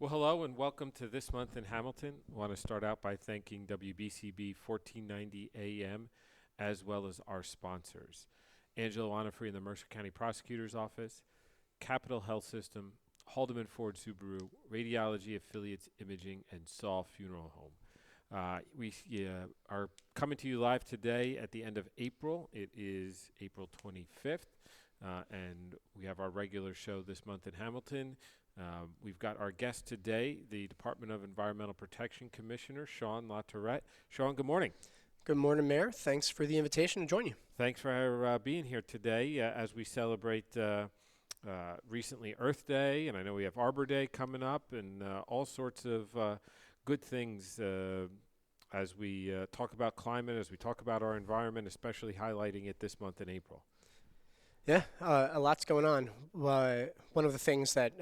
Well, hello and welcome to This Month in Hamilton. I want to start out by thanking WBCB 1490 AM as well as our sponsors. Angela Wanafree in the Mercer County Prosecutor's Office, Capital Health System, Haldeman Ford Subaru, Radiology Affiliates Imaging, and Saul Funeral Home. We are coming to you live today at the end of April. It is April 25th, and we have our regular show This Month in Hamilton. We've got our guest today, the Department of Environmental Protection Commissioner, Shawn LaTourette. Shawn, good morning. Good morning, Mayor. Thanks for the invitation to join you. Thanks for being here today as we celebrate recently Earth Day, and I know we have Arbor Day coming up, and all sorts of good things as we talk about climate, as we talk about our environment, especially highlighting it this month in April. Yeah, a lot's going on. One of the things that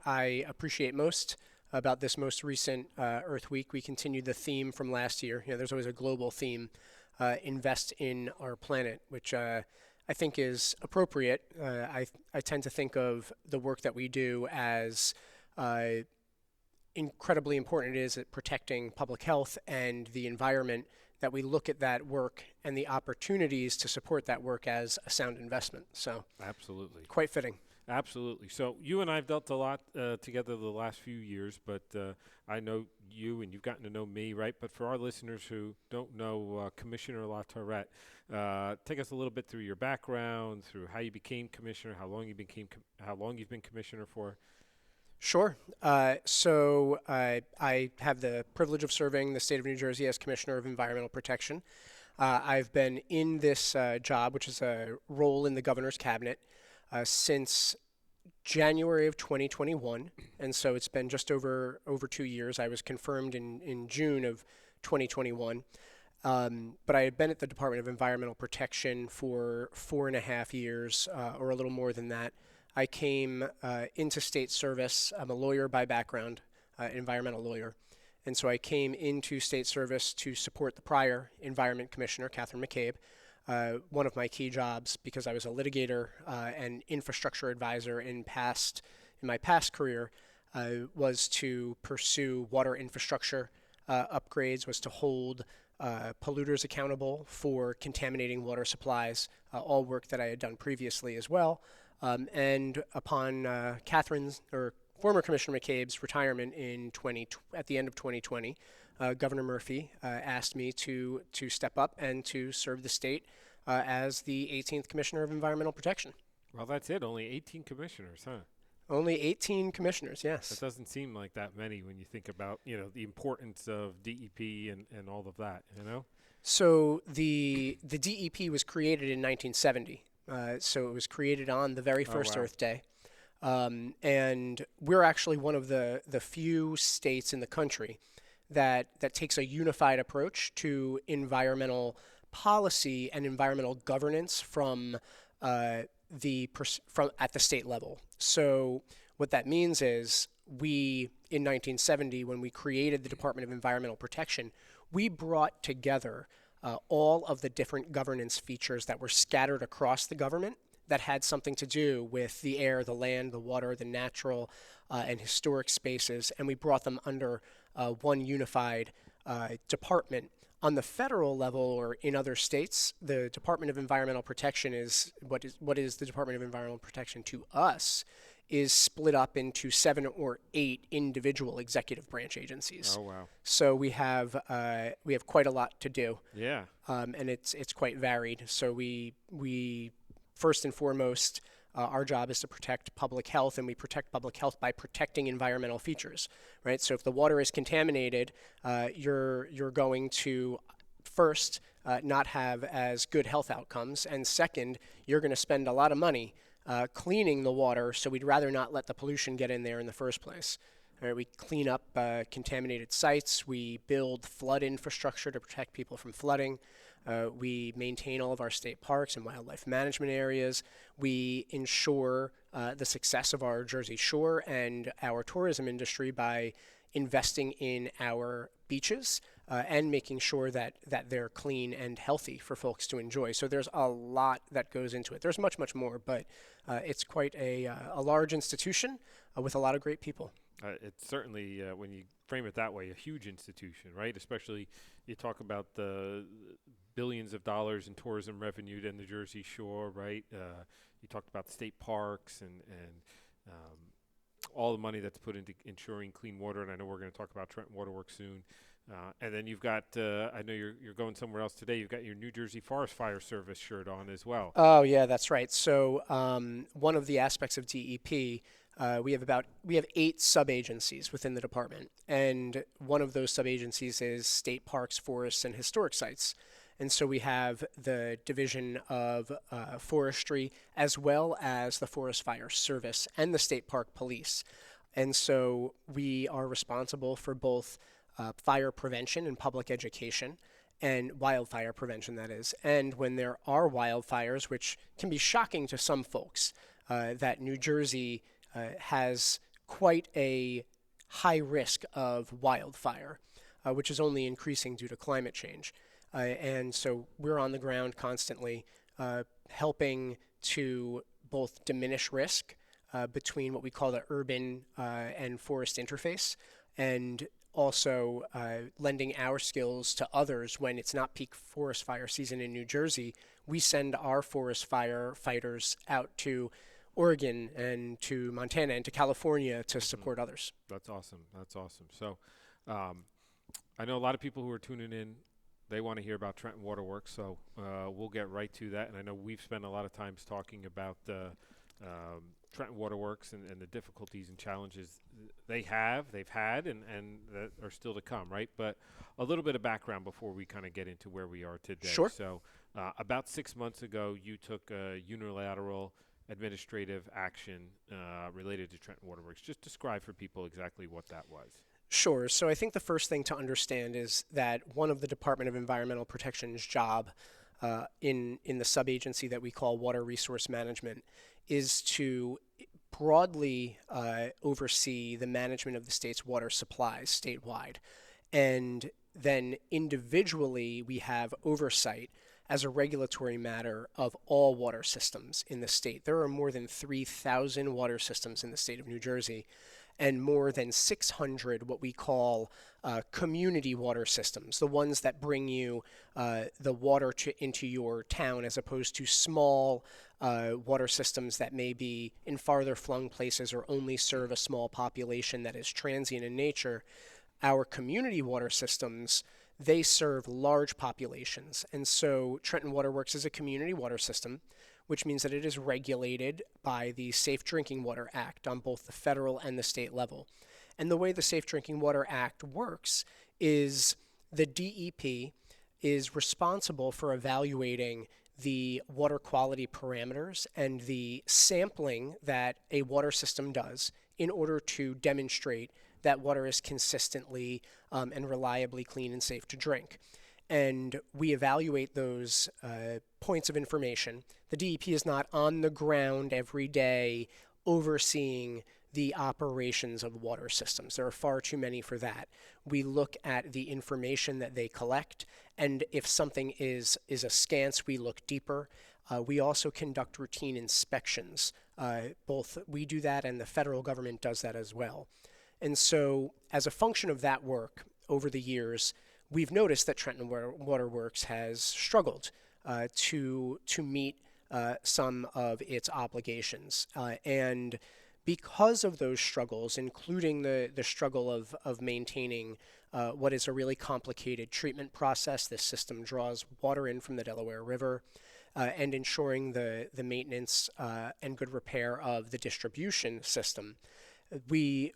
I appreciate most about this most recent Earth Week, we continued the theme from last year. There's always a global theme, invest in our planet, which I think is appropriate. I tend to think of the work that we do as incredibly important it is at protecting public health and the environment, that we look at that work and the opportunities to support that work as a sound investment. So absolutely, quite fitting. Absolutely. So you and I have dealt a lot together the last few years, but I know you and you've gotten to know me, right? But for our listeners who don't know Commissioner LaTourette, take us a little bit through your background, through how you became commissioner, how long you've been commissioner for. Sure. So I have the privilege of serving the state of New Jersey as Commissioner of Environmental Protection. I've been in this job, which is a role in the governor's cabinet, since January of 2021. And so it's been just over 2 years. I was confirmed in June of 2021. But I had been at the Department of Environmental Protection for 4.5 years, or a little more than that. I came into state service. I'm a lawyer by background, environmental lawyer. And so I came into state service to support the prior Environment Commissioner, Catherine McCabe. One of my key jobs, because I was a litigator and infrastructure advisor in my past career, was to pursue water infrastructure upgrades, was to hold polluters accountable for contaminating water supplies, all work that I had done previously as well. And upon former Commissioner McCabe's retirement at the end of 2020, Governor Murphy asked me to step up and to serve the state as the 18th Commissioner of Environmental Protection. Well, that's it. Only 18 commissioners, huh? Only 18 commissioners, yes. That doesn't seem like that many when you think about, the importance of DEP and all of that, So the DEP was created in 1970. So it was created on the very first Earth Day. And we're actually one of the few states in the country that takes a unified approach to environmental policy and environmental governance from at the state level. So what that means is we, in 1970, when we created the Department of Environmental Protection, we brought together all of the different governance features that were scattered across the government that had something to do with the air, the land, the water, the natural and historic spaces, and we brought them under one unified department. On the federal level or in other states, the Department of Environmental Protection is what is the Department of Environmental Protection to us is split up into 7 or 8 individual executive branch agencies. Oh, wow. So we have quite a lot to do. Yeah. And it's quite varied. So we first and foremost, our job is to protect public health, and we protect public health by protecting environmental features, right? So if the water is contaminated, you're going to first not have as good health outcomes, and second, you're going to spend a lot of money cleaning the water, so we'd rather not let the pollution get in there in the first place. Right, we clean up contaminated sites. We build flood infrastructure to protect people from flooding. We maintain all of our state parks and wildlife management areas. We ensure the success of our Jersey Shore and our tourism industry by investing in our beaches and making sure that they're clean and healthy for folks to enjoy. So there's a lot that goes into it. There's much, much more, but it's quite a large institution with a lot of great people. It's certainly, when you frame it that way, a huge institution, right? Especially you talk about the billions of dollars in tourism revenue to the Jersey Shore, right? You talked about the state parks and all the money that's put into ensuring clean water, and I know we're going to talk about Trenton Waterworks soon. And then you've got, I know you're going somewhere else today. You've got your New Jersey Forest Fire Service shirt on as well. Oh, yeah, that's right. So one of the aspects of DEP, we have 8 sub-agencies within the department, and one of those sub-agencies is state parks, forests, and historic sites. And so we have the Division of Forestry, as well as the Forest Fire Service and the State Park Police. And so we are responsible for both fire prevention and public education, and wildfire prevention, that is. And when there are wildfires, which can be shocking to some folks, that New Jersey has quite a high risk of wildfire, which is only increasing due to climate change. And so we're on the ground constantly helping to both diminish risk between what we call the urban and forest interface, and also lending our skills to others when it's not peak forest fire season in New Jersey. We send our forest fire fighters out to Oregon and to Montana and to California to support others. That's awesome. That's awesome. So I know a lot of people who are tuning in, they want to hear about Trenton Waterworks, so we'll get right to that. And I know we've spent a lot of times talking about Trenton Waterworks and the difficulties and challenges they've had, and that are still to come, right? But a little bit of background before we kind of get into where we are today. Sure. So about 6 months ago, you took a unilateral administrative action related to Trenton Waterworks. Just describe for people exactly what that was. Sure. So I think the first thing to understand is that one of the Department of Environmental Protection's job in the sub-agency that we call Water Resource Management is to broadly oversee the management of the state's water supplies statewide. And then individually, we have oversight as a regulatory matter of all water systems in the state. There are more than 3,000 water systems in the state of New Jersey, and more than 600 what we call community water systems, the ones that bring you the water into your town, as opposed to small water systems that may be in farther flung places or only serve a small population that is transient in nature. Our community water systems, they serve large populations. And so Trenton Waterworks is a community water system, which means that it is regulated by the Safe Drinking Water Act on both the federal and the state level. And the way the Safe Drinking Water Act works is the DEP is responsible for evaluating the water quality parameters and the sampling that a water system does in order to demonstrate that water is consistently and reliably clean and safe to drink. And we evaluate those points of information. The DEP is not on the ground every day overseeing the operations of water systems. There are far too many for that. We look at the information that they collect, and if something is askance, we look deeper. We also conduct routine inspections. Both we do that, and the federal government does that as well. And so, as a function of that work over the years, we've noticed that Trenton Waterworks has struggled to meet some of its obligations. And because of those struggles, including the struggle of maintaining what is a really complicated treatment process, this system draws water in from the Delaware River, and ensuring the maintenance and good repair of the distribution system, we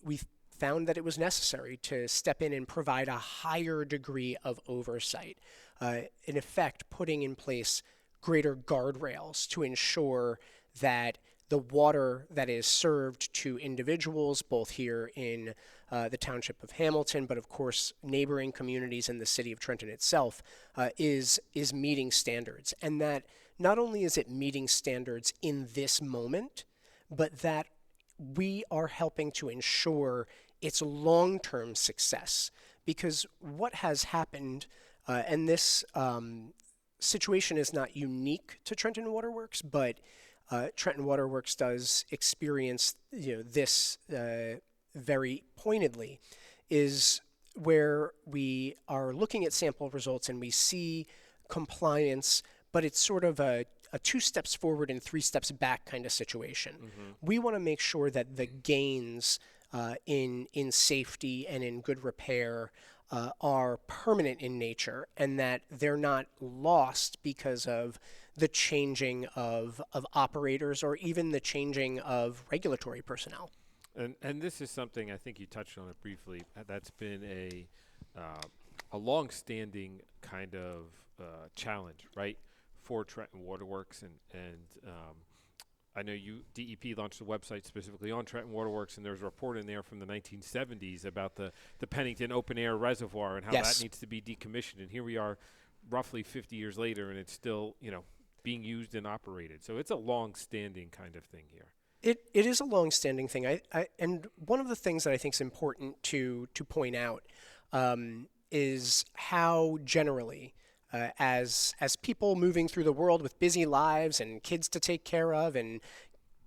found that it was necessary to step in and provide a higher degree of oversight, in effect putting in place greater guardrails to ensure that the water that is served to individuals, both here in the Township of Hamilton, but of course neighboring communities in the city of Trenton itself, is meeting standards. And that not only is it meeting standards in this moment, but that we are helping to ensure its long-term success. Because what has happened, and this situation is not unique to Trenton Waterworks, but Trenton Waterworks does experience this very pointedly is where we are looking at sample results and we see compliance, but it's sort of a 2 steps forward and 3 steps back kind of situation. We want to make sure that the gains in safety and in good repair are permanent in nature, and that they're not lost because of the changing of operators or even the changing of regulatory personnel. And this is something, I think you touched on it briefly, that's been a long-standing kind of challenge, right, for Trenton Waterworks. And I know DEP launched a website specifically on Trenton Waterworks, and there's a report in there from the 1970s about the Pennington open-air reservoir and how that needs to be decommissioned. And here we are roughly 50 years later, and it's still, being used and operated. So it's a long-standing kind of thing here. It is a long-standing thing. And one of the things that I think is important to point out is how generally, as people moving through the world with busy lives and kids to take care of and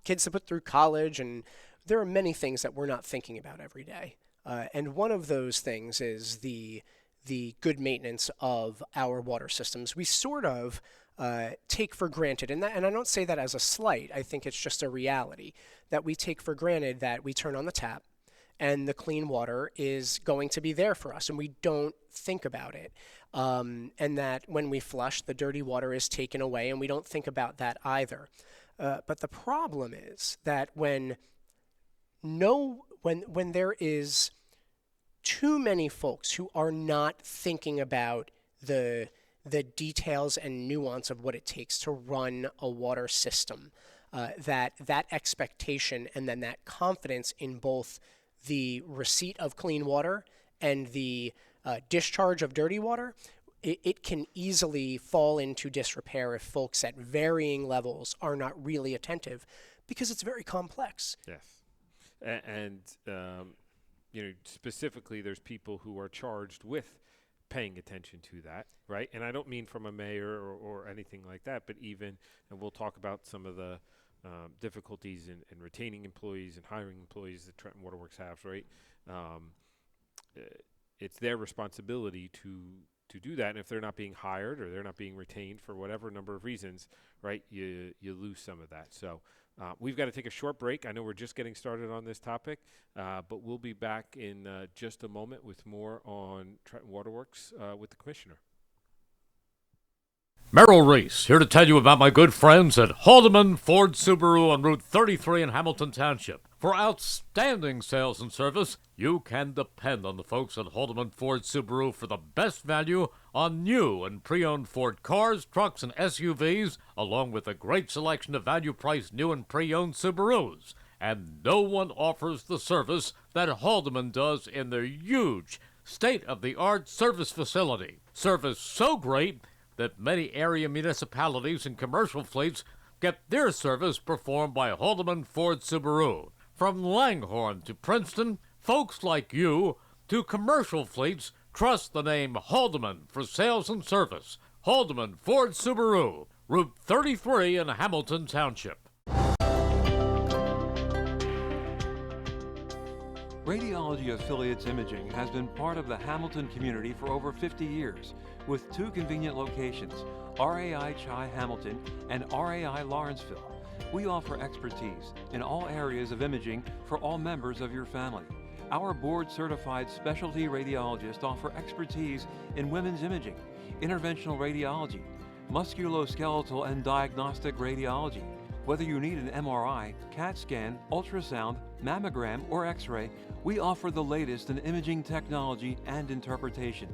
kids to put through college, and there are many things that we're not thinking about every day. And one of those things is the good maintenance of our water systems. We sort of take for granted, and I don't say that as a slight. I think it's just a reality that we take for granted that we turn on the tap and the clean water is going to be there for us, and we don't think about it. And that when we flush, the dirty water is taken away, and we don't think about that either. But the problem is that when there is too many folks who are not thinking about the details and nuance of what it takes to run a water system, that expectation and then that confidence in both the receipt of clean water and the discharge of dirty water, it can easily fall into disrepair if folks at varying levels are not really attentive, because it's very complex. Yes. And specifically, there's people who are charged with paying attention to that, right? And I don't mean from a mayor or anything like that, but even, and we'll talk about some of the difficulties in retaining employees and hiring employees that Trenton Waterworks has, right? It's their responsibility to do that, and if they're not being hired or they're not being retained for whatever number of reasons, right, you lose some of that. So we've got to take a short break. I know we're just getting started on this topic, but we'll be back in just a moment with more on Trenton Waterworks with the Commissioner. Merrill Reese, here to tell you about my good friends at Haldeman Ford Subaru on Route 33 in Hamilton Township. For outstanding sales and service, you can depend on the folks at Haldeman Ford Subaru for the best value on new and pre-owned Ford cars, trucks, and SUVs, along with a great selection of value-priced new and pre-owned Subarus. And no one offers the service that Haldeman does in their huge, state-of-the-art service facility. Service so great that many area municipalities and commercial fleets get their service performed by Haldeman Ford Subaru. From Langhorne to Princeton, folks like you to commercial fleets trust the name Haldeman for sales and service. Haldeman Ford Subaru, Route 33 in Hamilton Township. Radiology Affiliates Imaging has been part of the Hamilton community for over 50 years, with 2 convenient locations, RAI Chi Hamilton and RAI Lawrenceville. We offer expertise in all areas of imaging for all members of your family. Our board-certified specialty radiologists offer expertise in women's imaging, interventional radiology, musculoskeletal and diagnostic radiology. Whether you need an MRI, CAT scan, ultrasound, mammogram, or X-ray, we offer the latest in imaging technology and interpretation.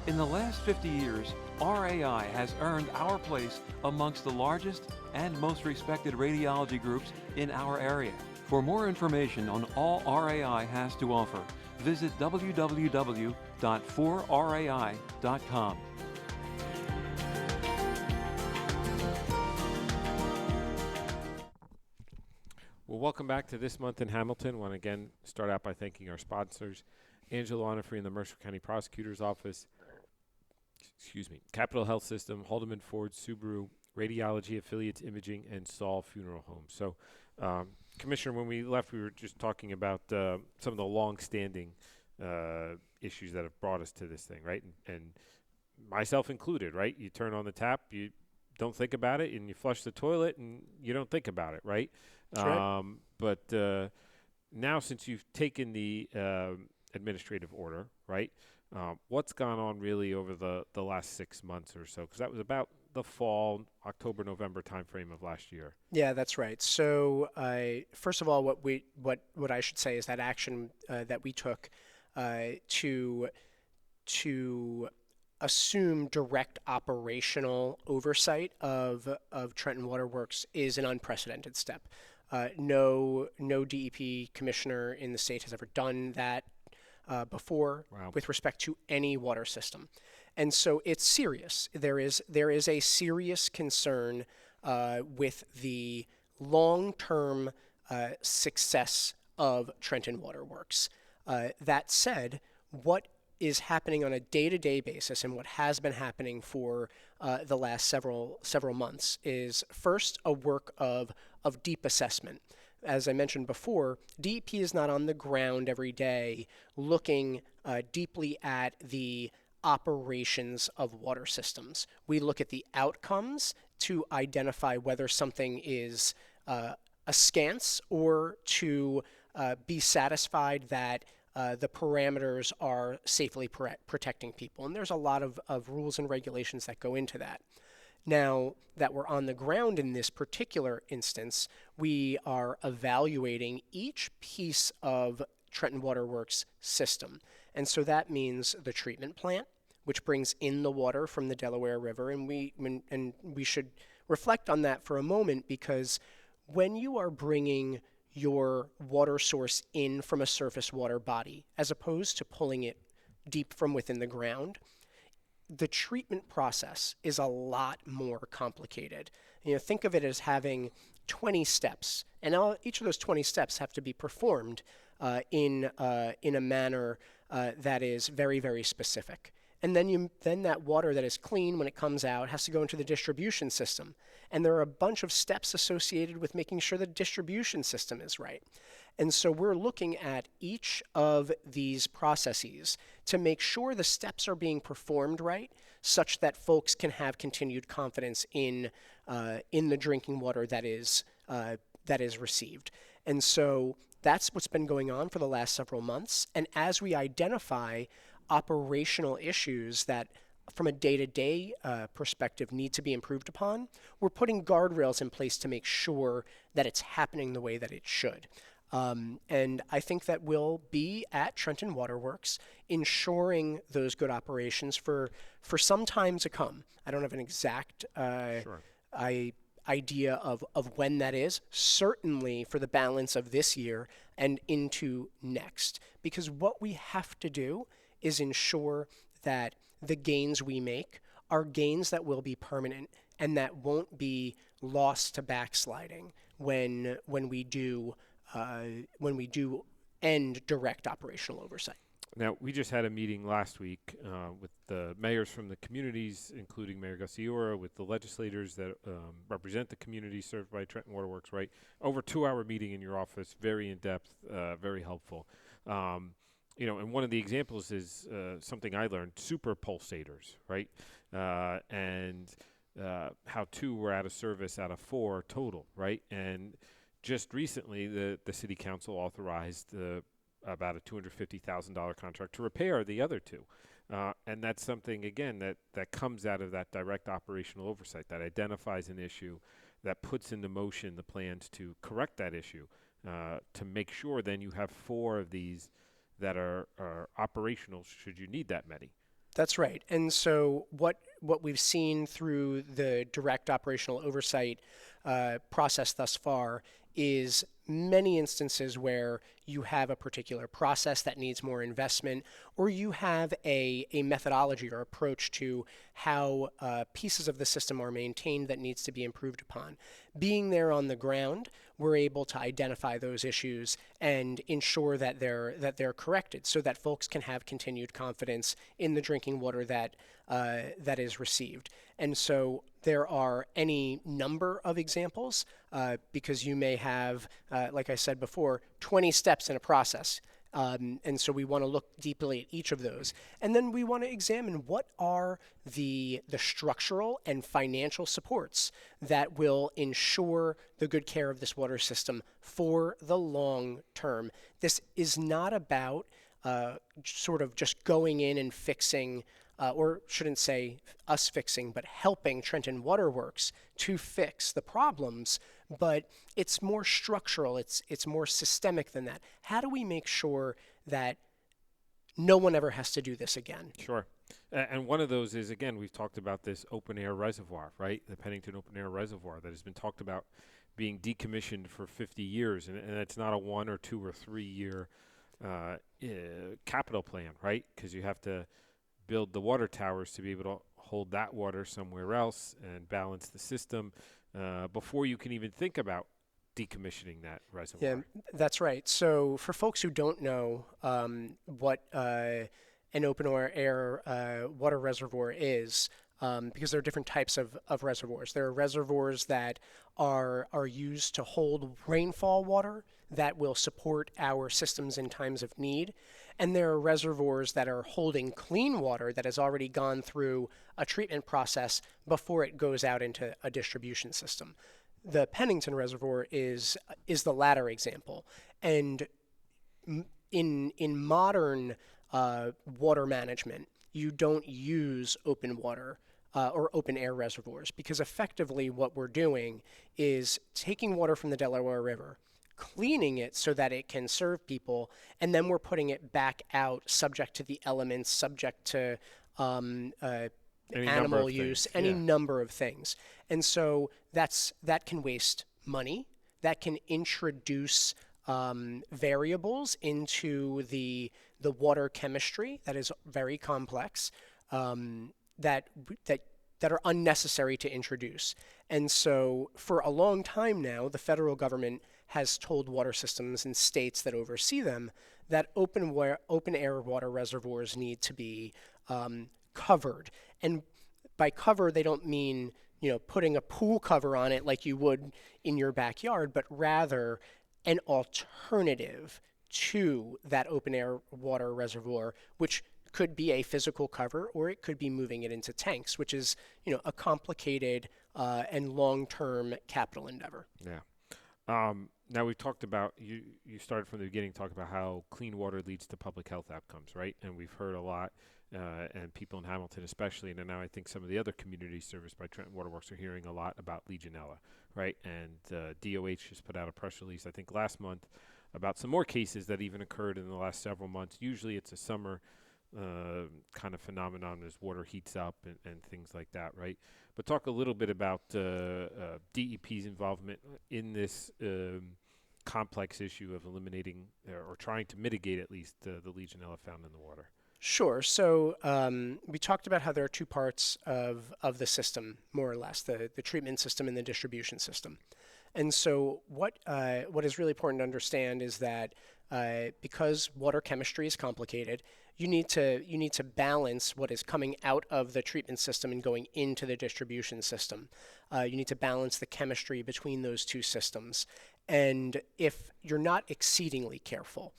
In the last 50 years, RAI has earned our place amongst the largest and most respected radiology groups in our area. For more information on all RAI has to offer, visit www.4rai.com. Well, welcome back to This Month in Hamilton. I want to again start out by thanking our sponsors, Angela Onifree in the Mercer County Prosecutor's Office, Capital Health System, Haldeman Ford Subaru, Radiology Affiliates Imaging, and Saul Funeral Home. So Commissioner, when we left, we were just talking about some of the long-standing issues that have brought us to this thing, right? And myself included, right? You turn on the tap, you don't think about it, and you flush the toilet, and you don't think about it, right? That's right. But now, since you've taken the administrative order, right? What's gone on really over the last 6 months or so? Because that was about the fall, October, November timeframe of last year. Yeah, that's right. So, first of all, what I should say is that action that we took to assume direct operational oversight of Trenton Waterworks is an unprecedented step. No DEP commissioner in the state has ever done that before. Wow. With respect to any water system. And so it's serious. There is a serious concern with the long-term success of Trenton Waterworks. That said, what is happening on a day-to-day basis and what has been happening for the last several months is first a work of deep assessment. As I mentioned before, DEP is not on the ground every day looking deeply at the operations of water systems. We look at the outcomes to identify whether something is askance or to be satisfied that the parameters are safely protecting people. And there's a lot of rules and regulations that go into that. Now that we're on the ground in this particular instance, we are evaluating each piece of Trenton Waterworks system. And so that means the treatment plant, which brings in the water from the Delaware River. And we should reflect on that for a moment, because when you are bringing your water source in from a surface water body, as opposed to pulling it deep from within the ground, the treatment process is a lot more complicated. Think of it as having 20 steps, and each of those 20 steps have to be performed in a manner that is very, very specific. And then that water that is clean when it comes out has to go into the distribution system. And there are a bunch of steps associated with making sure the distribution system is right. And so we're looking at each of these processes to make sure the steps are being performed right, such that folks can have continued confidence in the drinking water that is received. And so that's what's been going on for the last several months. And as we identify operational issues that from a day-to-day perspective need to be improved upon, we're putting guardrails in place to make sure that it's happening the way that it should. And I think that we'll be at Trenton Waterworks ensuring those good operations for some time to come. I don't have an exact idea of when that is, certainly for the balance of this year and into next. Because what we have to do is ensure that the gains we make are gains that will be permanent and that won't be lost to backsliding when we do end direct operational oversight. Now, we just had a meeting last week with the mayors from the communities, including Mayor Gassiora, with the legislators that represent the community served by Trenton Waterworks, right? Over 2-hour meeting in your office, very in-depth, very helpful. And one of the examples is something I learned, super pulsators, right? And how 2 were out of service out of 4 total, right? And just recently, the city council authorized about a $250,000 contract to repair the other 2. And that's something, again, that comes out of that direct operational oversight, that identifies an issue, that puts into motion the plans to correct that issue, to make sure then you have 4 of these that are operational should you need that many. That's right. And so what we've seen through the direct operational oversight process thus far is many instances where you have a particular process that needs more investment, or you have a methodology or approach to how pieces of the system are maintained that needs to be improved upon. Being there on the ground, we're able to identify those issues and ensure that they're corrected, so that folks can have continued confidence in the drinking water that is received. And so there are any number of examples, because you may have, like I said before, 20 steps in a process. And so we want to look deeply at each of those. And then we want to examine what are the structural and financial supports that will ensure the good care of this water system for the long term. This is not about sort of just going in and fixing, or shouldn't say us fixing, but helping Trenton Waterworks to fix the problems. But it's more structural, it's more systemic than that. How do we make sure that no one ever has to do this again? Sure. And one of those is, again, we've talked about this open air reservoir, right? The Pennington open air reservoir that has been talked about being decommissioned for 50 years. And it's not a 1 or 2 or 3 year capital plan, right? Because you have to build the water towers to be able to hold that water somewhere else and balance the system before you can even think about decommissioning that reservoir. Yeah, that's right. So for folks who don't know what an open air water reservoir is, because there are different types of reservoirs. There are reservoirs that are used to hold rainfall water that will support our systems in times of need. And there are reservoirs that are holding clean water that has already gone through a treatment process before it goes out into a distribution system. The Pennington Reservoir is the latter example. And in modern water management, you don't use open water or open air reservoirs, because effectively what we're doing is taking water from the Delaware River, cleaning it so that it can serve people, and then we're putting it back out subject to the elements, subject to animal use, any number of things. And so that can waste money, that can introduce variables into the water chemistry that is very complex, that are unnecessary to introduce. And so for a long time now, the federal government has told water systems and states that oversee them that open air water reservoirs need to be covered. And by cover, they don't mean putting a pool cover on it like you would in your backyard, but rather an alternative to that open air water reservoir, which could be a physical cover, or it could be moving it into tanks, which is a complicated and long-term capital endeavor. Yeah. Now we've talked about, you started from the beginning talking about how clean water leads to public health outcomes, right? And we've heard a lot, and people in Hamilton especially, and now I think some of the other communities serviced by Trenton Waterworks are hearing a lot about Legionella, right? And DOH just put out a press release, I think last month, about some more cases that even occurred in the last several months. Usually it's a summer kind of phenomenon as water heats up and things like that, right? But talk a little bit about DEP's involvement in this complex issue of eliminating or trying to mitigate at least the Legionella found in the water. Sure. So we talked about how there are two parts of the system, more or less, the treatment system and the distribution system. And so what is really important to understand is that because water chemistry is complicated, you need to balance what is coming out of the treatment system and going into the distribution system. You need to balance the chemistry between those two systems. And if you're not exceedingly careful,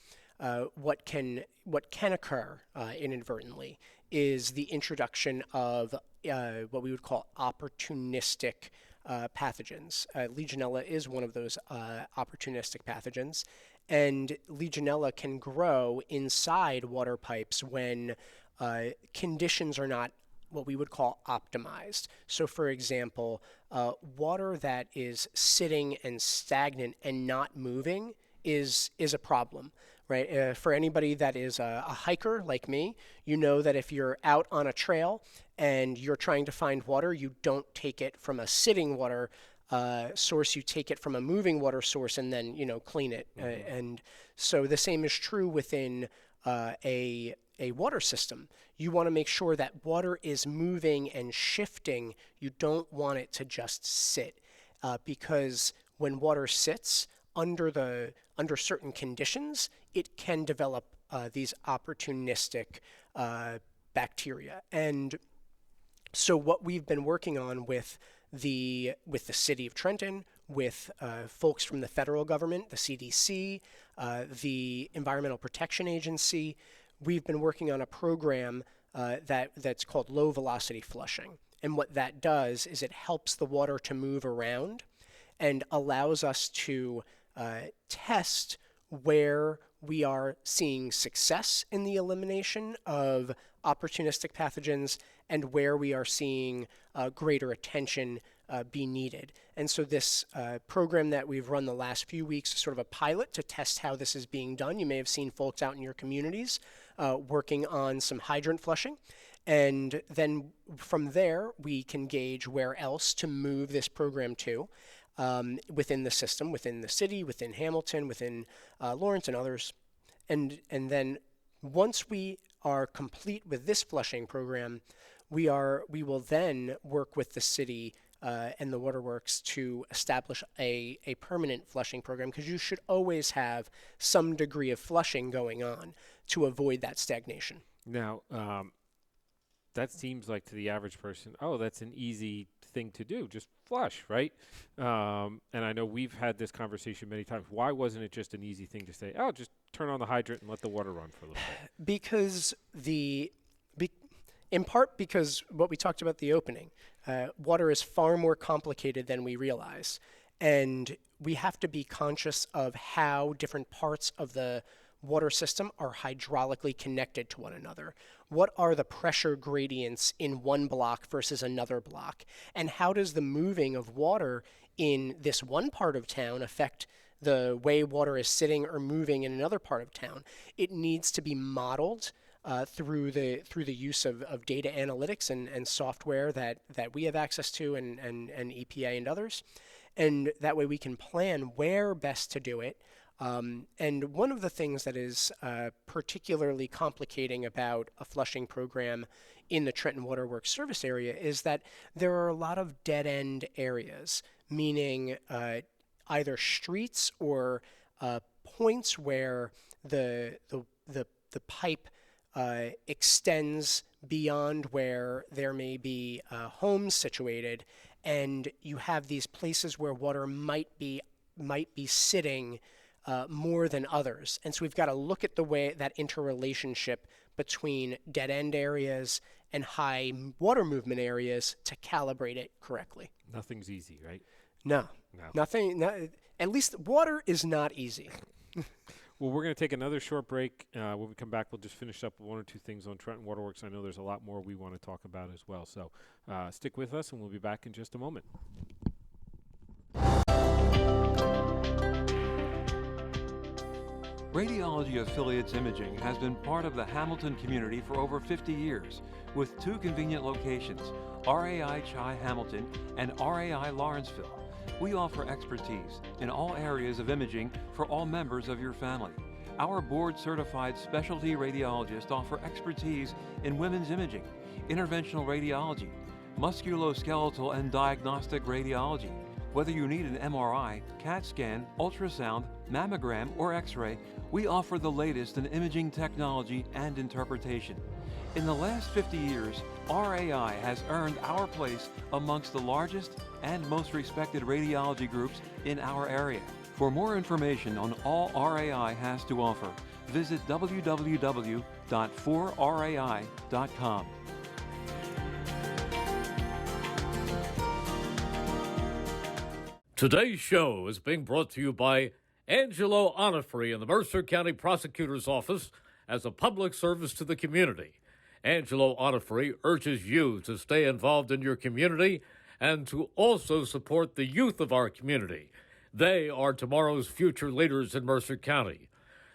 what can occur inadvertently is the introduction of what we would call opportunistic pathogens. Legionella is one of those opportunistic pathogens. And Legionella can grow inside water pipes when conditions are not what we would call optimized. So for example, water that is sitting and stagnant and not moving is a problem, right? For anybody that is a hiker like me, you know that if you're out on a trail and you're trying to find water, you don't take it from a sitting water source, you take it from a moving water source and then clean it. Mm-hmm. And so the same is true within a water system. You want to make sure that water is moving and shifting. You don't want it to just sit, because when water sits under certain conditions, it can develop these opportunistic bacteria. And so what we've been working on with the city of Trenton, with folks from the federal government, the CDC, the Environmental Protection Agency, we've been working on a program that's called low velocity flushing. And what that does is it helps the water to move around and allows us to test where we are seeing success in the elimination of opportunistic pathogens and where we are seeing greater attention be needed. And so this program that we've run the last few weeks is sort of a pilot to test how this is being done. You may have seen folks out in your communities working on some hydrant flushing. And then from there, we can gauge where else to move this program to within the system, within the city, within Hamilton, within Lawrence and others. And then once we are complete with this flushing program, we will then work with the city and the waterworks to establish a permanent flushing program, because you should always have some degree of flushing going on to avoid that stagnation. Now, that seems like to the average person, oh, that's an easy thing to do, just flush, right? And I know we've had this conversation many times. Why wasn't it just an easy thing to say, oh, just turn on the hydrant and let the water run for a little bit? Because in part because what we talked about at the opening, water is far more complicated than we realize. And we have to be conscious of how different parts of the water system are hydraulically connected to one another. What are the pressure gradients in one block versus another block? And how does the moving of water in this one part of town affect the way water is sitting or moving in another part of town? It needs to be modeled through the use of data analytics and software that we have access to and EPA and others. And that way we can plan where best to do it. And one of the things that is particularly complicating about a flushing program in the Trenton Waterworks service area is that there are a lot of dead-end areas, meaning either streets or points where the pipe extends beyond where there may be homes situated, and you have these places where water might be sitting more than others. And so we've got to look at the way that interrelationship between dead-end areas and high water movement areas to calibrate it correctly. Nothing's easy, right? No. Nothing. At least water is not easy. Well, we're going to take another short break. When we come back, we'll just finish up one or two things on Trenton Waterworks. I know there's a lot more we want to talk about as well. So stick with us, and we'll be back in just a moment. Radiology Affiliates Imaging has been part of the Hamilton community for over 50 years, with two convenient locations, RAI Chi Hamilton and RAI Lawrenceville. We offer expertise in all areas of imaging for all members of your family. Our board-certified specialty radiologists offer expertise in women's imaging, interventional radiology, musculoskeletal and diagnostic radiology. Whether you need an MRI, CAT scan, ultrasound, mammogram, or X-ray, we offer the latest in imaging technology and interpretation. In the last 50 years, RAI has earned our place amongst the largest and most respected radiology groups in our area. For more information on all RAI has to offer, visit www.4rai.com. Today's show is being brought to you by Angelo Onifrey in the Mercer County Prosecutor's Office as a public service to the community. Angelo Onifrey urges you to stay involved in your community and to also support the youth of our community. They are tomorrow's future leaders in Mercer County.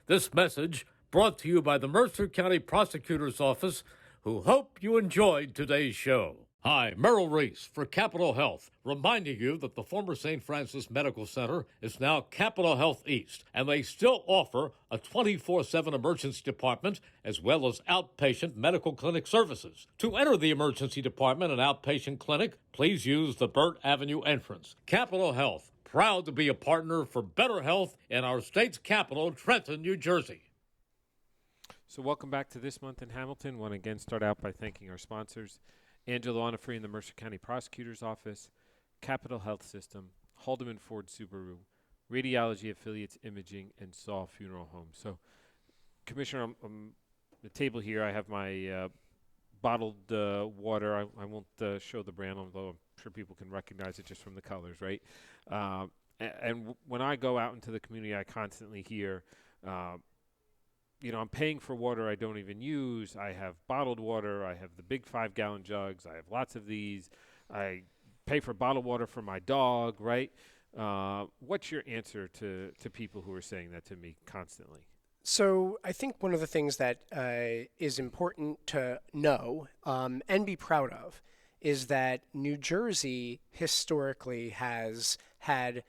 This message brought to you by the Mercer County Prosecutor's Office, who hope you enjoyed today's show. Hi, Merrill Reese for Capital Health, reminding you that the former St. Francis Medical Center is now Capital Health East, and they still offer a 24/7 emergency department as well as outpatient medical clinic services. To enter the emergency department and outpatient clinic, please use the Burt Avenue entrance. Capital Health, proud to be a partner for better health in our state's capital, Trenton, New Jersey. So welcome back to This Month in Hamilton. Want to again start out by thanking our sponsors, Angela Onifree in the Mercer County Prosecutor's Office, Capital Health System, Haldeman Ford Subaru, Radiology Affiliates Imaging, and Saw Funeral Home. So, Commissioner, the table here, I have my bottled water. I won't show the brand, although I'm sure people can recognize it just from the colors, right? When I go out into the community, I constantly hear, I'm paying for water I don't even use. I have bottled water. I have the big 5-gallon jugs. I have lots of these. I pay for bottled water for my dog, right? What's your answer to people who are saying that to me constantly? So I think one of the things that is important to know and be proud of is that New Jersey historically has had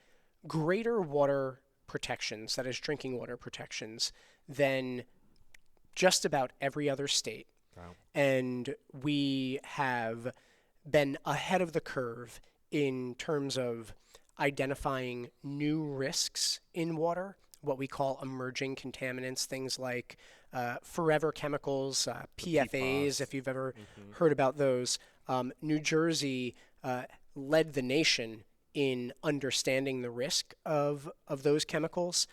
greater water protections, that is drinking water protections, than just about every other state. Wow. And we have been ahead of the curve in terms of identifying new risks in water, what we call emerging contaminants, things like forever chemicals, PFAs, if you've ever heard about those. New Jersey led the nation in understanding the risk of those chemicals.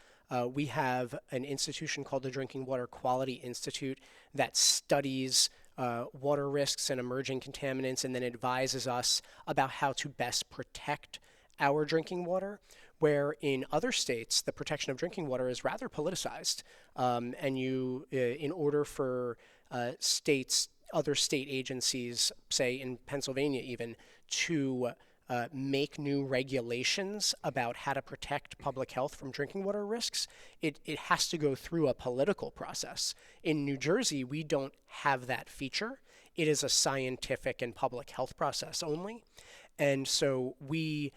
We have an institution called the Drinking Water Quality Institute that studies water risks and emerging contaminants and then advises us about how to best protect our drinking water, where in other states, the protection of drinking water is rather politicized. And in order for other state agencies, say in Pennsylvania even, to make new regulations about how to protect public health from drinking water risks, it has to go through a political process. In New Jersey, we don't have that feature. It is a scientific and public health process only. And so we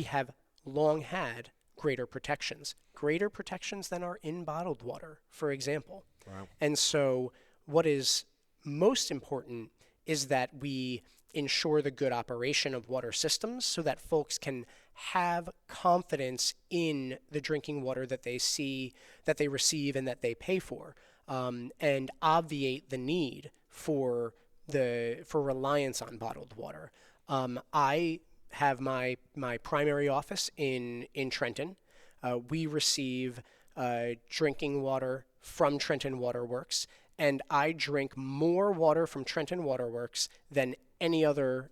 have long had greater protections than are in bottled water, for example. Wow. And so what is most important is that we ensure the good operation of water systems so that folks can have confidence in the drinking water that they see, that they receive, and that they pay for, and obviate the need for reliance on bottled water. I have my primary office in Trenton. We receive drinking water from Trenton Waterworks, and I drink more water from Trenton Waterworks than any other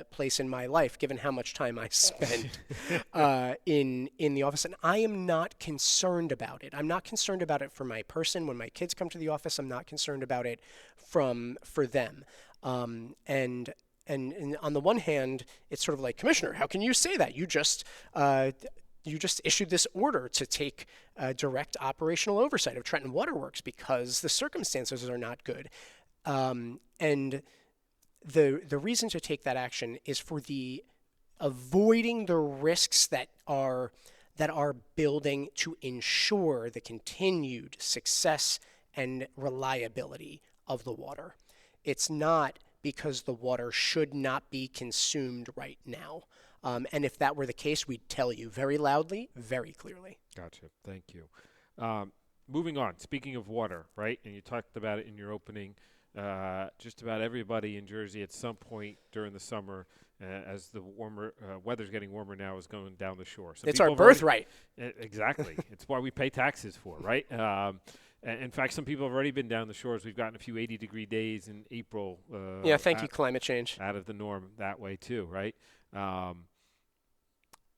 place in my life, given how much time I spend in the office. And I am not concerned about it. I'm not concerned about it for my person. When my kids come to the office, I'm not concerned about it for them. And on the one hand, it's sort of like, Commissioner, how can you say that? You just issued this order to take direct operational oversight of Trenton Waterworks because the circumstances are not good. And the reason to take that action is for avoiding the risks that are building to ensure the continued success and reliability of the water. It's not because the water should not be consumed right now. And if that were the case, we'd tell you very loudly, very clearly. Gotcha. Thank you. Moving on, speaking of water, right, and you talked about it in your opening, just about everybody in Jersey at some point during the summer, as the weather's getting warmer now, is going down the shore. It's our birthright. Exactly. It's why we pay taxes for, right? In fact, some people have already been down the shores. We've gotten a few 80-degree days in April. Thank you, climate change. Out of the norm that way, too, right?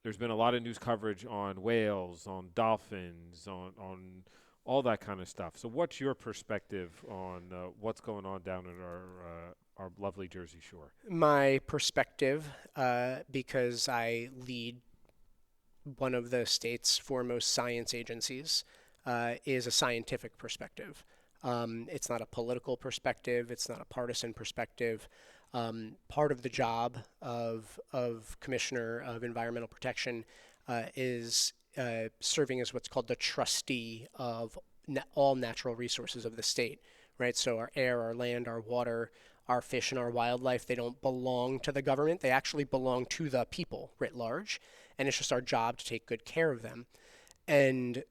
There's been a lot of news coverage on whales, on dolphins, on all that kind of stuff. So what's your perspective on what's going on down at our lovely Jersey Shore? My perspective, because I lead one of the state's foremost science agencies, is a scientific perspective. It's not a political perspective. It's not a partisan perspective. Part of the job of Commissioner of Environmental Protection is serving as what's called the trustee of all natural resources of the state, right? So our air, our land, our water, our fish, and our wildlife, they don't belong to the government. They actually belong to the people writ large. and it's just our job to take good care of them. And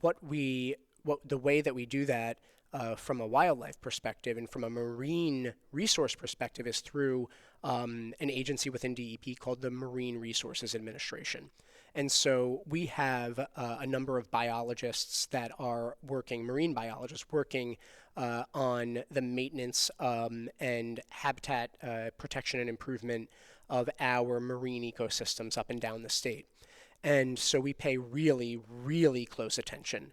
what the way that we do that from a wildlife perspective and from a marine resource perspective is through an agency within DEP called the Marine Resources Administration. And so we have a number of biologists that are working, marine biologists working on the maintenance and habitat protection and improvement of our marine ecosystems up and down the state. And so we pay really, really close attention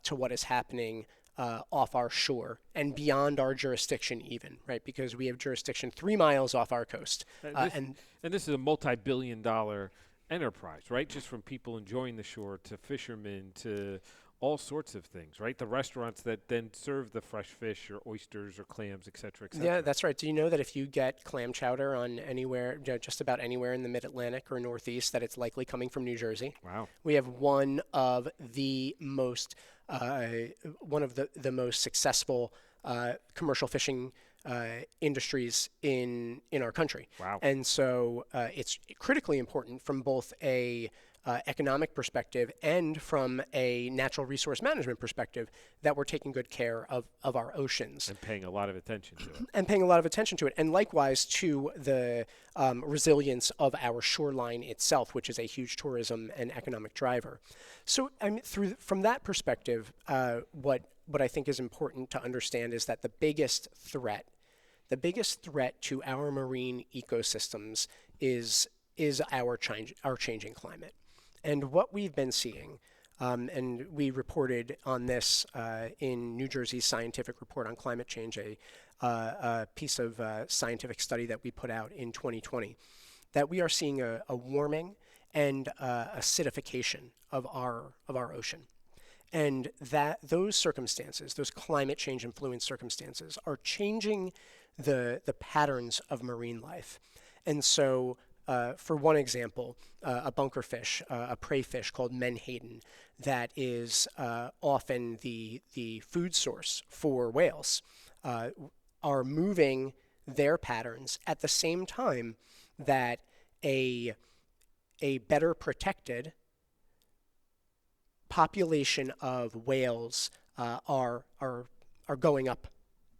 to what is happening off our shore and beyond our jurisdiction even, right? Because we have jurisdiction 3 miles off our coast. And this is a multi-billion-dollar enterprise, right? Just from people enjoying the shore to fishermen to all sorts of things, right? The restaurants that then serve the fresh fish or oysters or clams, et cetera, et cetera. Yeah, that's right. Do you know that if you get clam chowder on anywhere, just about anywhere in the Mid-Atlantic or Northeast, that it's likely coming from New Jersey? Wow. We have one of the most successful commercial fishing industries in our country. Wow. And so it's critically important from both a economic perspective and from a natural resource management perspective that we're taking good care of our oceans. And paying a lot of attention to it. And likewise to the resilience of our shoreline itself, which is a huge tourism and economic driver. So I mean, from that perspective, what I think is important to understand is that the biggest threat to our marine ecosystems is our changing climate. And what we've been seeing, and we reported on this in New Jersey's scientific report on climate change, a piece of scientific study that we put out in 2020, that we are seeing a warming and acidification of our ocean. And that those circumstances, those climate change influenced circumstances, are changing the patterns of marine life. And so for one example, a bunkerfish, a prey fish called menhaden, that is often the food source for whales, are moving their patterns at the same time that a better protected population of whales are going up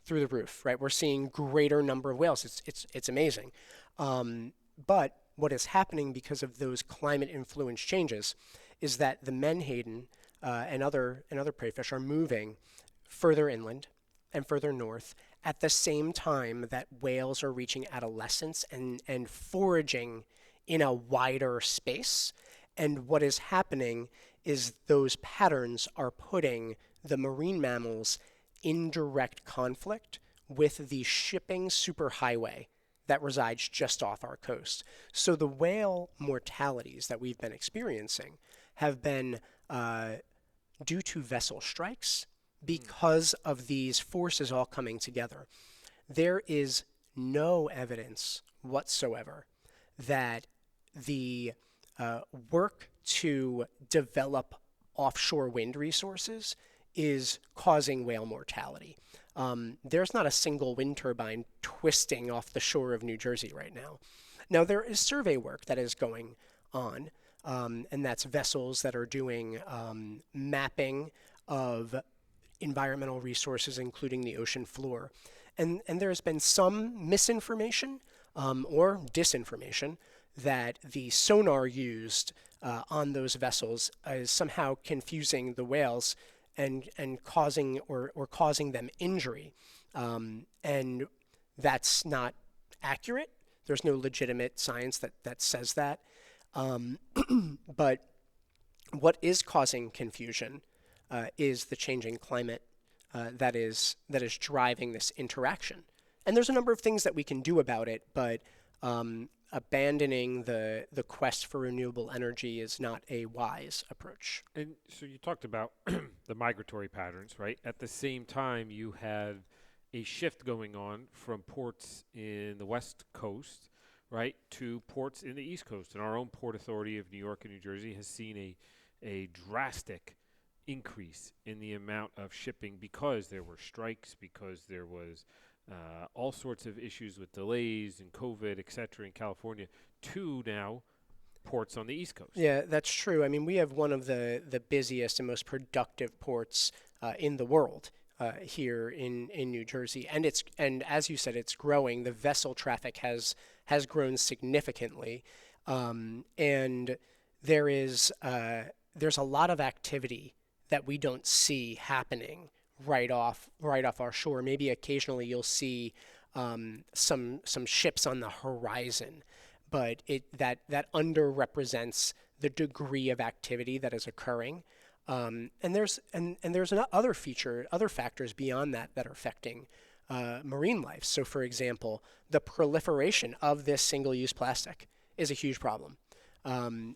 through the roof. Right, we're seeing greater number of whales. It's amazing. But what is happening because of those climate influence changes is that the menhaden and other prey fish are moving further inland and further north at the same time that whales are reaching adolescence and foraging in a wider space. And what is happening is those patterns are putting the marine mammals in direct conflict with the shipping superhighway that resides just off our coast. So the whale mortalities that we've been experiencing have been due to vessel strikes because of these forces all coming together. There is no evidence whatsoever that the work to develop offshore wind resources is causing whale mortality. There's not a single wind turbine twisting off the shore of New Jersey right now. Now, there is survey work that is going on, and that's vessels that are doing mapping of environmental resources, including the ocean floor. And there has been some misinformation or disinformation that the sonar used on those vessels is somehow confusing the whales and causing them injury. And that's not accurate. There's no legitimate science that says that. But what is causing confusion is the changing climate that is driving this interaction. And there's a number of things that we can do about it, but abandoning the quest for renewable energy is not a wise approach. And so you talked about the migratory patterns, right? At the same time, you had a shift going on from ports in the West Coast, right, to ports in the East Coast. And our own Port Authority of New York and New Jersey has seen a drastic increase in the amount of shipping because there were strikes, because there was all sorts of issues with delays and COVID, et cetera, in California, to now ports on the East Coast. Yeah, that's true. I mean, we have one of the busiest and most productive ports in the world here in New Jersey, and as you said, it's growing. The vessel traffic has grown significantly, and there's a lot of activity that we don't see happening right off our shore. Maybe occasionally you'll see some ships on the horizon, but that underrepresents the degree of activity that is occurring. And there's other factors beyond that are affecting marine life. So, for example, the proliferation of this single-use plastic is a huge problem. And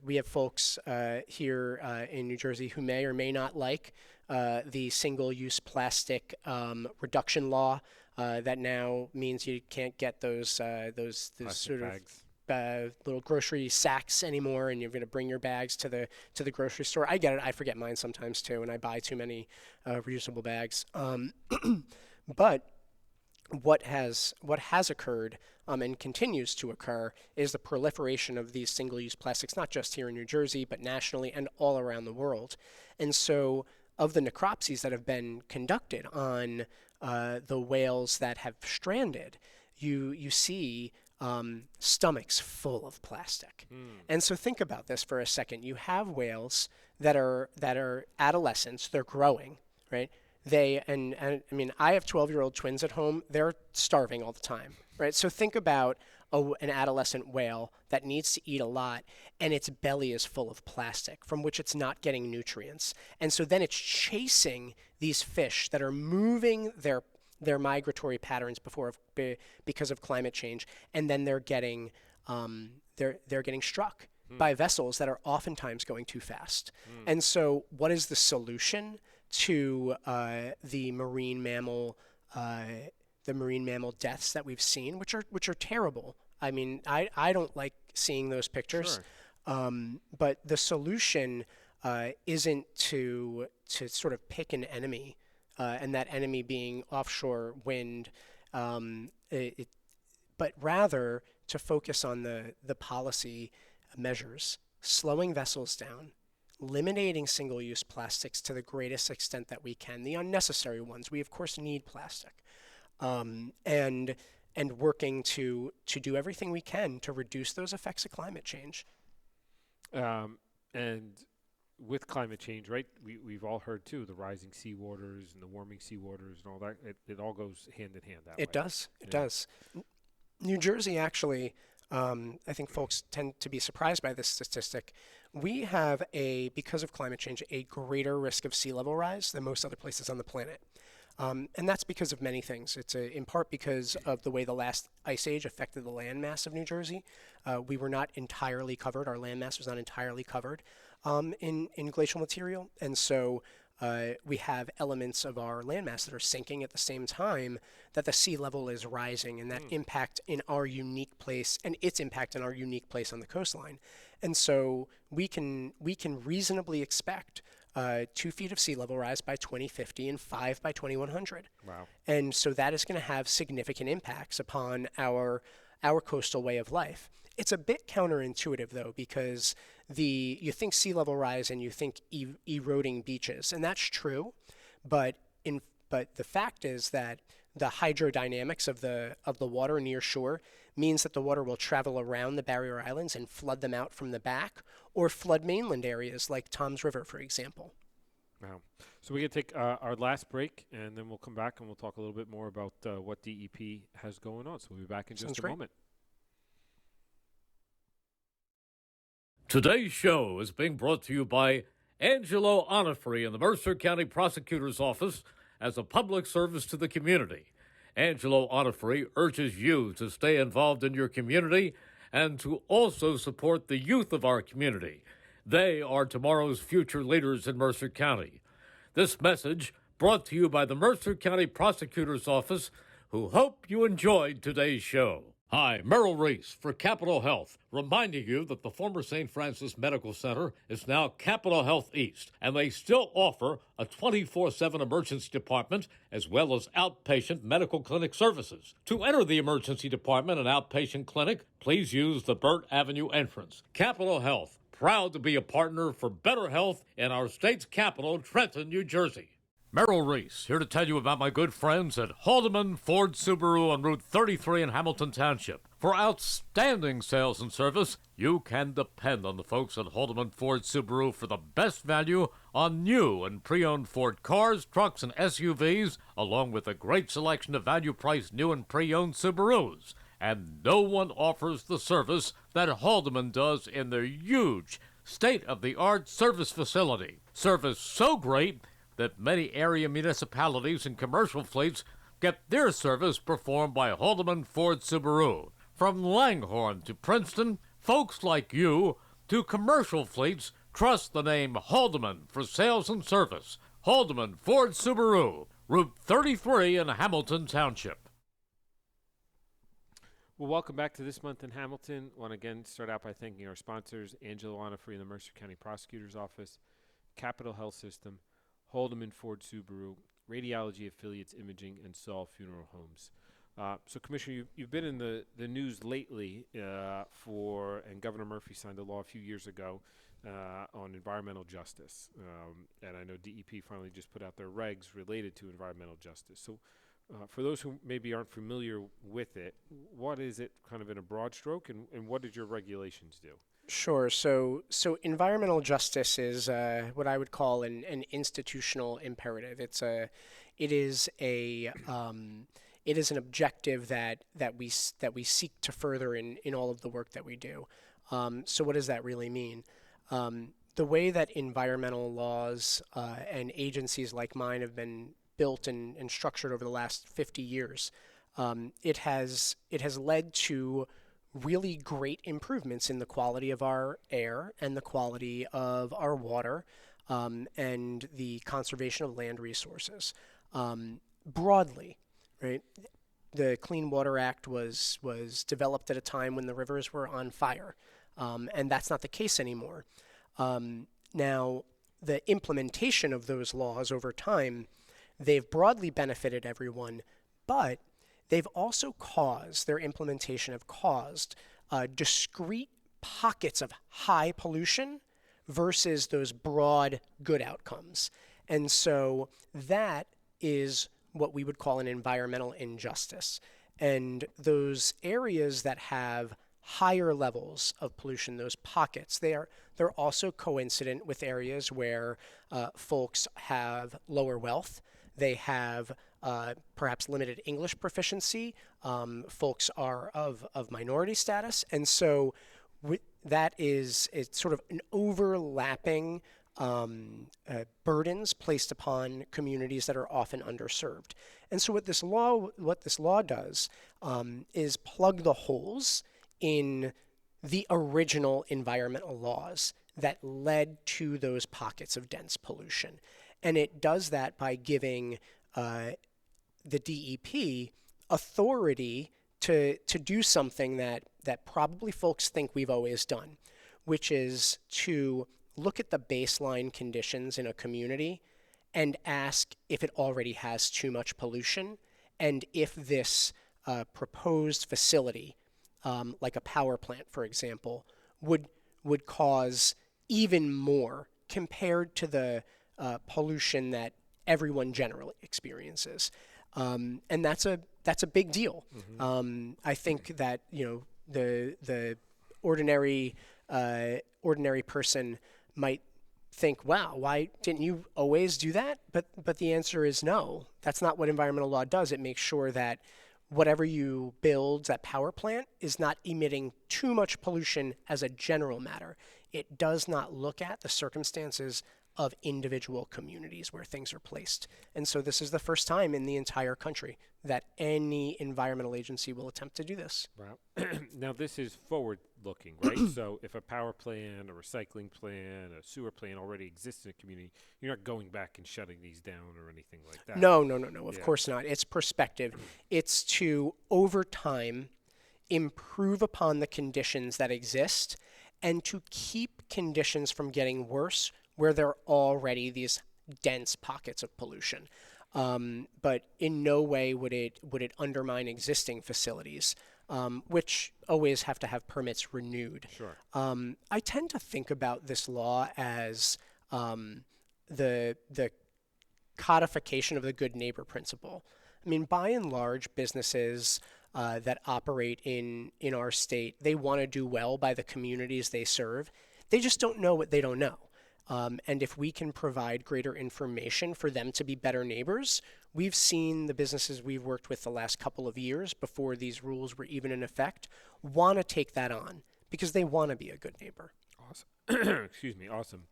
we have folks here in New Jersey who may or may not like the single-use plastic reduction law that now means you can't get those sort of little grocery sacks anymore, and you're going to bring your bags to the grocery store. I get it. I forget mine sometimes too, and I buy too many reusable bags. But what has occurred and continues to occur is the proliferation of these single-use plastics, not just here in New Jersey, but nationally and all around the world. And so, of the necropsies that have been conducted on the whales that have stranded, you see stomachs full of plastic. And so think about this for a second. You have whales that are adolescents. They're growing, right? And I mean, I have 12-year-old twins at home. They're starving all the time, right? So think about an adolescent whale that needs to eat a lot, and its belly is full of plastic from which it's not getting nutrients. And so then it's chasing these fish that are moving their migratory patterns because of climate change, and then they're getting struck by vessels that are oftentimes going too fast. And so what is the solution to the marine mammal deaths that we've seen, which are terrible? I mean, I don't like seeing those pictures. Sure. But the solution isn't to sort of pick an enemy, and that enemy being offshore wind, but rather to focus on the policy measures, slowing vessels down, eliminating single-use plastics to the greatest extent that we can, the unnecessary ones. We, of course, need plastic, and working to do everything we can to reduce those effects of climate change. And with climate change, right, we've all heard, too, the rising seawaters and the warming seawaters and all that. It all goes hand in hand that way. It does. It does. New Jersey, actually, I think folks tend to be surprised by this statistic. We have, because of climate change, a greater risk of sea level rise than most other places on the planet. And that's because of many things. It's in part because of the way the last ice age affected the landmass of New Jersey. We were not entirely covered. Our landmass was not entirely covered in glacial material. And so we have elements of our landmass that are sinking at the same time that the sea level is rising, and that impact in our unique place, and its impact in our unique place on the coastline. And so we can reasonably expect 2 feet of sea level rise by 2050 and 5 by 2100. Wow. And so that is going to have significant impacts upon our coastal way of life. It's a bit counterintuitive, though, because you think sea level rise and you think eroding beaches, and that's true, but the fact is that the hydrodynamics of the water near shore means that the water will travel around the barrier islands and flood them out from the back, or flood mainland areas like Tom's River, for example. Wow. So we're going to take our last break, and then we'll come back and we'll talk a little bit more about what DEP has going on. So we'll be back in just a moment. Today's show is being brought to you by Angelo Onifrey in the Mercer County Prosecutor's Office as a public service to the community. Angelo Onifrey urges you to stay involved in your community and to also support the youth of our community. They are tomorrow's future leaders in Mercer County. This message brought to you by the Mercer County Prosecutor's Office, who hope you enjoyed today's show. Hi, Merrill Reese for Capital Health, reminding you that the former St. Francis Medical Center is now Capital Health East, and they still offer a 24/7 emergency department as well as outpatient medical clinic services. To enter the emergency department and outpatient clinic, please use the Burt Avenue entrance. Capital Health, proud to be a partner for better health in our state's capital, Trenton, New Jersey. Merrill Reese, here to tell you about my good friends at Haldeman Ford Subaru on Route 33 in Hamilton Township. For outstanding sales and service, you can depend on the folks at Haldeman Ford Subaru for the best value on new and pre-owned Ford cars, trucks, and SUVs, along with a great selection of value-priced new and pre-owned Subarus. And no one offers the service that Haldeman does in their huge, state-of-the-art service facility. Service so great that many area municipalities and commercial fleets get their service performed by Haldeman Ford Subaru. From Langhorne to Princeton, folks like you to commercial fleets trust the name Haldeman for sales and service. Haldeman Ford Subaru, Route 33 in Hamilton Township. Well, welcome back to This Month in Hamilton. I want to again start out by thanking our sponsors, Angela Onifree in the Mercer County Prosecutor's Office, Capital Health System, Haldeman Ford Subaru, Radiology Affiliates Imaging, and Saul Funeral Homes. So, Commissioner, you've been in the news lately and Governor Murphy signed a law a few years ago on environmental justice. And I know DEP finally just put out their regs related to environmental justice. So, for those who maybe aren't familiar with it, what is it kind of in a broad stroke, and what did your regulations do? Sure. So environmental justice is what I would call an institutional imperative. It is an objective that we seek to further in all of the work that we do. So what does that really mean? The way that environmental laws and agencies like mine have been built and structured over the last 50 years, it has led to really great improvements in the quality of our air and the quality of our water and the conservation of land resources. Broadly, right? The Clean Water Act was developed at a time when the rivers were on fire, and that's not the case anymore. Now, the implementation of those laws over time, they've broadly benefited everyone, but they've also their implementation have caused discrete pockets of high pollution versus those broad good outcomes. And so that is what we would call an environmental injustice. And those areas that have higher levels of pollution, those pockets, they're also coincident with areas where folks have lower wealth. They have perhaps limited English proficiency. Folks are of minority status. And so it's sort of an overlapping burdens placed upon communities that are often underserved. And so what this law does is plug the holes in the original environmental laws that led to those pockets of dense pollution. And it does that by giving the DEP authority to do something that probably folks think we've always done, which is to look at the baseline conditions in a community and ask if it already has too much pollution and if this proposed facility, like a power plant, for example, would cause even more compared to the pollution that everyone generally experiences. And that's a big deal. Mm-hmm. I think that the ordinary person might think, wow, why didn't you always do that? But the answer is no. That's not what environmental law does. It makes sure that whatever you build, that power plant, is not emitting too much pollution as a general matter. It does not look at the circumstances of individual communities where things are placed. And so this is the first time in the entire country that any environmental agency will attempt to do this. Wow. Now, this is forward-looking, right? So if a power plant, a recycling plant, a sewer plant already exists in a community, you're not going back and shutting these down or anything like that. No. Of course not. It's perspective. It's to, over time, improve upon the conditions that exist and to keep conditions from getting worse where there are already these dense pockets of pollution. But in no way would it undermine existing facilities, which always have to have permits renewed. Sure. I tend to think about this law as the codification of the good neighbor principle. I mean, by and large, businesses that operate in our state, they want to do well by the communities they serve. They just don't know what they don't know. And if we can provide greater information for them to be better neighbors, we've seen the businesses we've worked with the last couple of years before these rules were even in effect want to take that on because they want to be a good neighbor. Awesome. Excuse me. Awesome.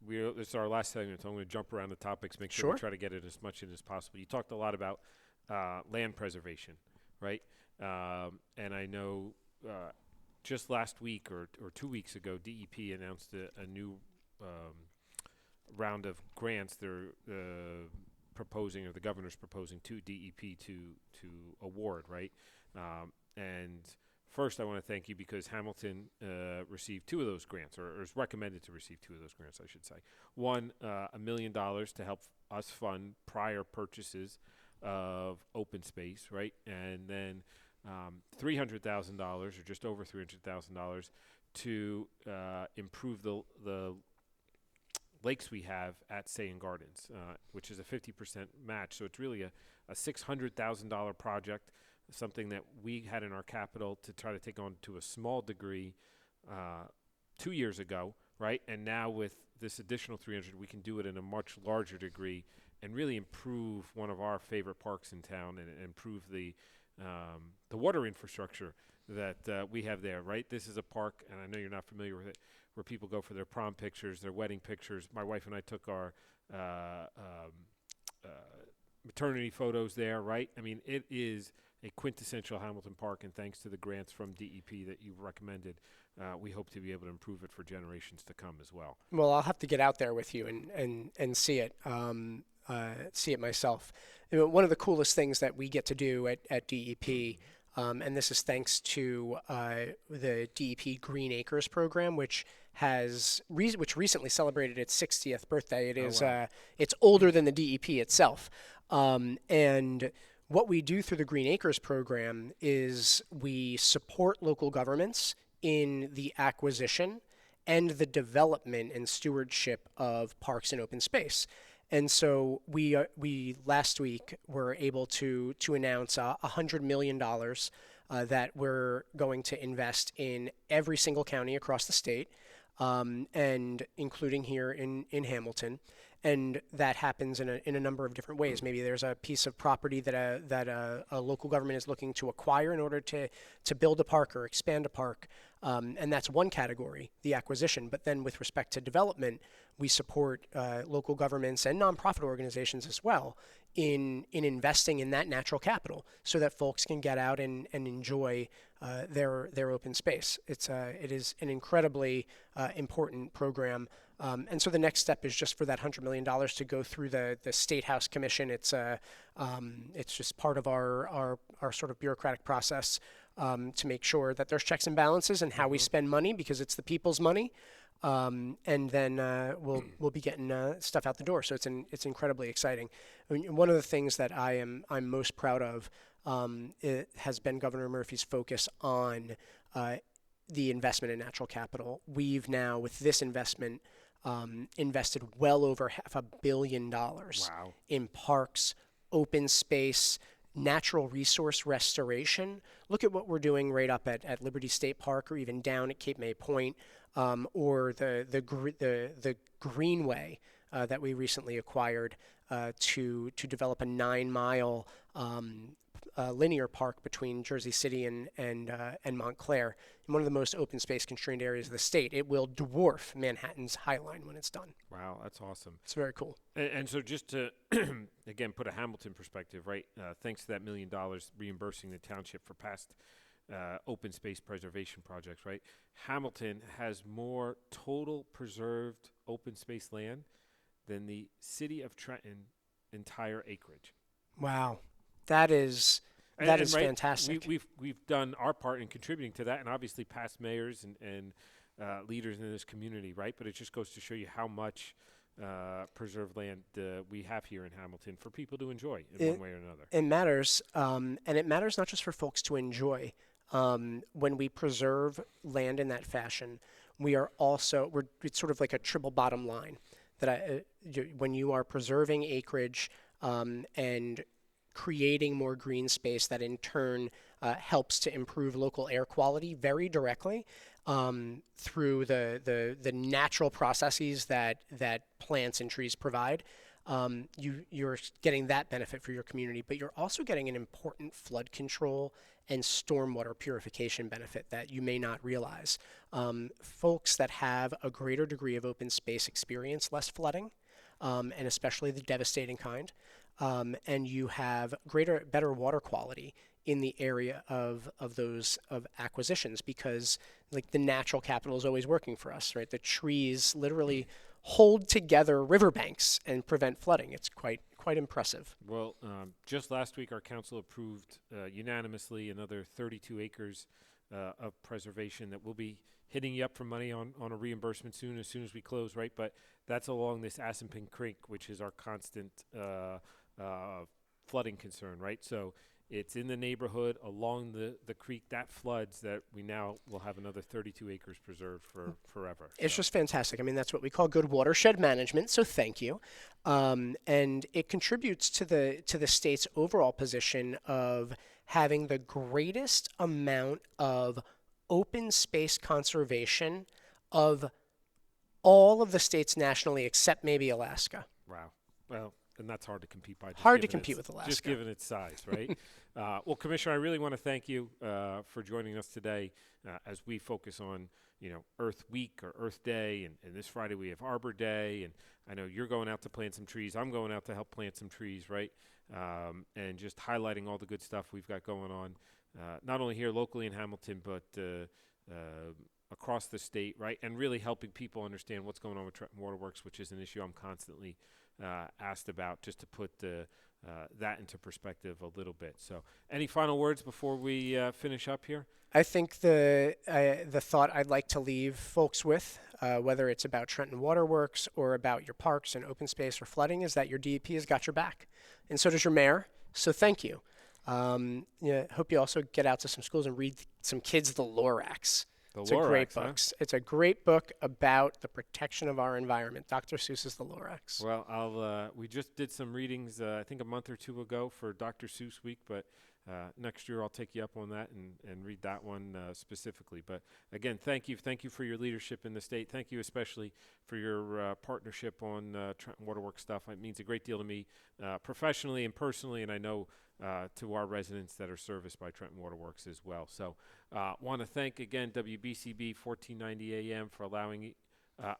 This is our last segment, so I'm going to jump around the topics, make sure we try to get it as much in as possible. You talked a lot about land preservation, right? And I know just last week or 2 weeks ago, DEP announced a new round of grants they're proposing, or the governor's proposing to DEP to award, right? And first, I want to thank you because Hamilton received 2 of those grants, or is recommended to receive 2 of those grants, I should say. One, $1 million to help us fund prior purchases of open space, right? And then $300,000, or just over $300,000, to improve the lakes we have at Sayin Gardens, which is a 50% match. So it's really a $600,000 project, something that we had in our capital to try to take on to a small degree 2 years ago, right? And now with this additional 300, we can do it in a much larger degree and really improve one of our favorite parks in town and improve the water infrastructure that we have there, right? This is a park, and I know you're not familiar with it, where people go for their prom pictures, their wedding pictures. My wife and I took our maternity photos there, right? I mean, it is a quintessential Hamilton Park, and thanks to the grants from DEP that you've recommended, we hope to be able to improve it for generations to come as well. Well, I'll have to get out there with you and see it. See it myself. You know, one of the coolest things that we get to do at DEP, and this is thanks to the DEP Green Acres program, which recently celebrated its 60th birthday. It is it's older than the DEP itself, and what we do through the Green Acres program is we support local governments in the acquisition and the development and stewardship of parks and open space. And so we last week were able to announce $100 million that we're going to invest in every single county across the state, and including here in Hamilton. And that happens in a number of different ways. Maybe there's a piece of property that a local government is looking to acquire in order to build a park or expand a park. And that's one category, the acquisition. But then with respect to development, we support local governments and nonprofit organizations as well in investing in that natural capital so that folks can get out and enjoy their open space. It is an incredibly important program. And so the next step is just for that $100 million to go through the State House Commission. It's just part of our sort of bureaucratic process to make sure that there's checks and balances and how we spend money, because it's the people's money. And then we'll be getting stuff out the door. So it's incredibly exciting. I mean, one of the things that I'm most proud of it has been Governor Murphy's focus on the investment in natural capital. We've now, with this investment, invested well over $500 million in parks, open space, natural resource restoration. Look at what we're doing right up at Liberty State Park, or even down at Cape May Point, or the Greenway that we recently acquired to develop a 9-mile linear park between Jersey City and Montclair, in one of the most open space constrained areas of the state. It will dwarf Manhattan's High Line when it's done. Wow, that's awesome. It's very cool. And so just to, again, put a Hamilton perspective, right, thanks to that $1 million reimbursing the township for past open space preservation projects, right, Hamilton has more total preserved open space land than the city of Trenton entire acreage. Wow. That is That is right, fantastic. We've done our part in contributing to that, and obviously past mayors and leaders in this community, right? But it just goes to show you how much preserved land we have here in Hamilton for people to enjoy in one way or another. It matters, and it matters not just for folks to enjoy. When we preserve land in that fashion, it's sort of like a triple bottom line. When you are preserving acreage and creating more green space, that in turn helps to improve local air quality very directly through the natural processes that plants and trees provide. You're getting that benefit for your community, but you're also getting an important flood control and stormwater purification benefit that you may not realize. Folks that have a greater degree of open space experience less flooding, and especially the devastating kind, and you have better water quality in the area of acquisitions, because like the natural capital is always working for us, right? The trees literally hold together riverbanks and prevent flooding. It's quite impressive. Well, just last week our council approved unanimously another 32 acres of preservation that will be hitting you up for money on a reimbursement as soon as we close, right? But that's along this Assunpink Creek, which is our constant flooding concern, right? So it's in the neighborhood along the creek that floods, that we now will have another 32 acres preserved for forever. It's just fantastic. I mean, that's what we call good watershed management, so thank you. And it contributes to the state's overall position of having the greatest amount of open space conservation of all of the states nationally, except maybe Alaska. Wow. Well, and that's hard to compete by. Hard to compete with Alaska. Just given its size, right? Well, Commissioner, I really want to thank you for joining us today as we focus on, Earth Week or Earth Day, and this Friday we have Arbor Day, and I know you're going out to plant some trees. I'm going out to help plant some trees, right? And just highlighting all the good stuff we've got going on, not only here locally in Hamilton, but across the state, right? And really helping people understand what's going on with Trenton Waterworks, which is an issue I'm constantly asked about, just to put that into perspective a little bit. So any final words before we finish up here? I think the thought I'd like to leave folks with, whether it's about Trenton Waterworks or about your parks and open space or flooding, is that your DEP has got your back. And so does your mayor. So thank you. Hope you also get out to some schools and read some kids the Lorax. It's a great book. Huh? It's a great book about the protection of our environment. Dr. Seuss's The Lorax. Well, we just did some readings, I think a month or two ago for Dr. Seuss Week, but next year I'll take you up on that and read that one specifically. But again, thank you for your leadership in the state. Thank you especially for your partnership on Trenton Waterworks stuff. It means a great deal to me professionally and personally, and I know to our residents that are serviced by Trenton Waterworks as well. So want to thank again WBCB 1490 AM for allowing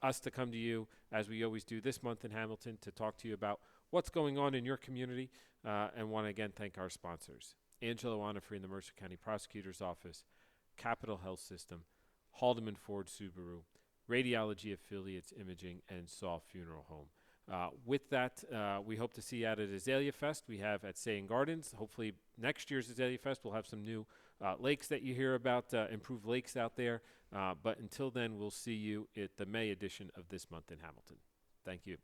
us to come to you, as we always do this month in Hamilton, to talk to you about what's going on in your community, and want to again thank our sponsors: Angelo Onifree in the Mercer County Prosecutor's Office, Capital Health System, Haldeman Ford Subaru, Radiology Affiliates Imaging, and Saw Funeral Home. With that, we hope to see you out at Azalea Fest. We have at Saying Gardens. Hopefully next year's Azalea Fest we'll have some new lakes that you hear about, improved lakes out there. But until then, we'll see you at the May edition of This Month in Hamilton. Thank you.